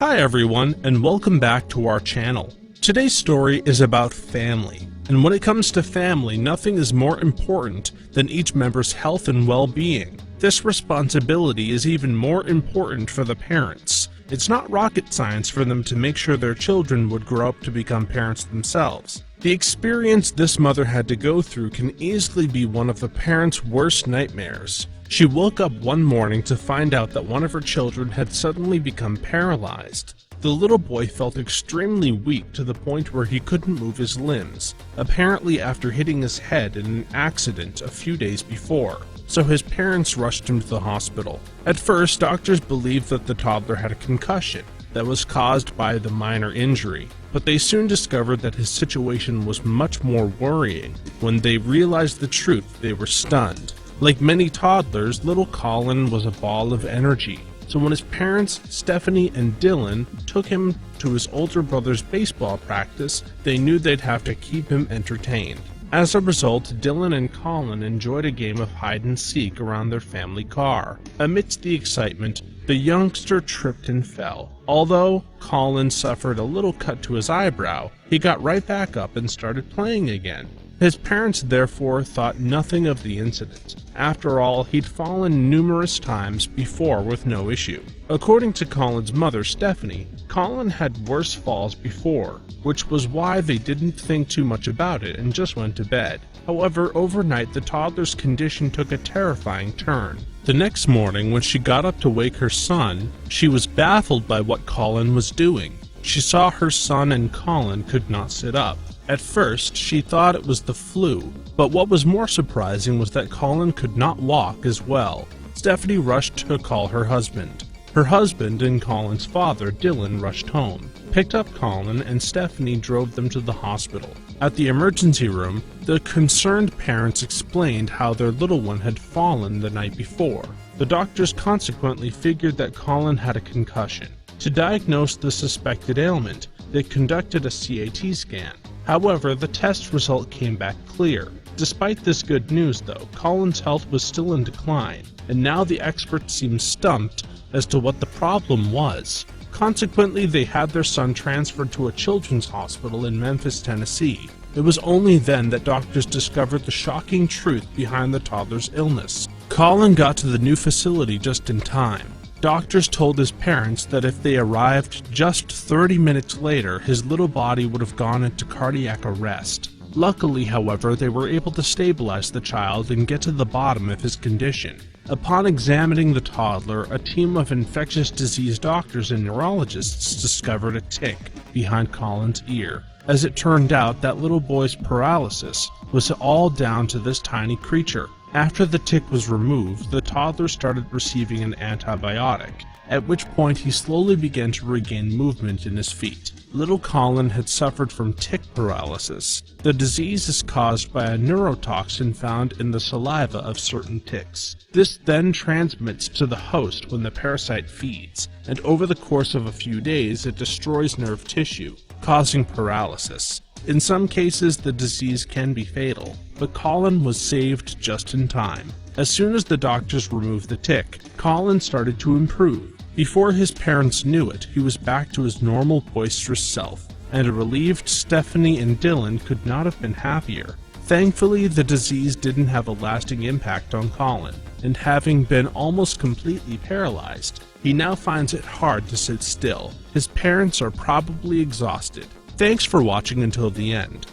Hi everyone, and welcome back to our channel. Today's story is about family, and when it comes to family, nothing is more important than each member's health and well-being. This responsibility is even more important for the parents. It's not rocket science for them to make sure their children would grow up to become parents themselves. The experience this mother had to go through can easily be one of the parents' worst nightmares. She woke up one morning to find out that one of her children had suddenly become paralyzed. The little boy felt extremely weak to the point where he couldn't move his limbs, apparently after hitting his head in an accident a few days before. So his parents rushed him to the hospital. At first, doctors believed that the toddler had a concussion that was caused by the minor injury, but they soon discovered that his situation was much more worrying. When they realized the truth, they were stunned. Like many toddlers, little Colin was a ball of energy. So when his parents, Stephanie and Dylan, took him to his older brother's baseball practice, they knew they'd have to keep him entertained. As a result, Dylan and Colin enjoyed a game of hide-and-seek around their family car. Amidst the excitement, the youngster tripped and fell. Although Colin suffered a little cut to his eyebrow, he got right back up and started playing again. His parents therefore thought nothing of the incident. After all, he'd fallen numerous times before with no issue. According to Colin's mother, Stephanie, Colin had worse falls before, which was why they didn't think too much about it and just went to bed. However, overnight the toddler's condition took a terrifying turn. The next morning, when she got up to wake her son, she was baffled by what Colin was doing. She saw her son and Colin could not sit up. At first, she thought it was the flu, but what was more surprising was that Colin could not walk as well. Stephanie rushed to call her husband. Her husband and Colin's father, Dylan, rushed home, picked up Colin, and Stephanie drove them to the hospital. At the emergency room, the concerned parents explained how their little one had fallen the night before. The doctors consequently figured that Colin had a concussion. To diagnose the suspected ailment, they conducted a CAT scan. However, the test result came back clear. Despite this good news, though, Colin's health was still in decline, and now the experts seemed stumped as to what the problem was. Consequently, they had their son transferred to a children's hospital in Memphis, Tennessee. It was only then that doctors discovered the shocking truth behind the toddler's illness. Colin got to the new facility just in time. Doctors told his parents that if they arrived just 30 minutes later, his little body would have gone into cardiac arrest. Luckily, however, they were able to stabilize the child and get to the bottom of his condition. Upon examining the toddler, a team of infectious disease doctors and neurologists discovered a tick behind Colin's ear. As it turned out, that little boy's paralysis was all down to this tiny creature. After the tick was removed, the toddler started receiving an antibiotic, at which point he slowly began to regain movement in his feet. Little Colin had suffered from tick paralysis. The disease is caused by a neurotoxin found in the saliva of certain ticks. This then transmits to the host when the parasite feeds, and over the course of a few days it destroys nerve tissue, causing paralysis. In some cases, the disease can be fatal, but Colin was saved just in time. As soon as the doctors removed the tick, Colin started to improve. Before his parents knew it, he was back to his normal boisterous self, and a relieved Stephanie and Dylan could not have been happier. Thankfully, the disease didn't have a lasting impact on Colin, and having been almost completely paralyzed, he now finds it hard to sit still. His parents are probably exhausted. Thanks for watching until the end.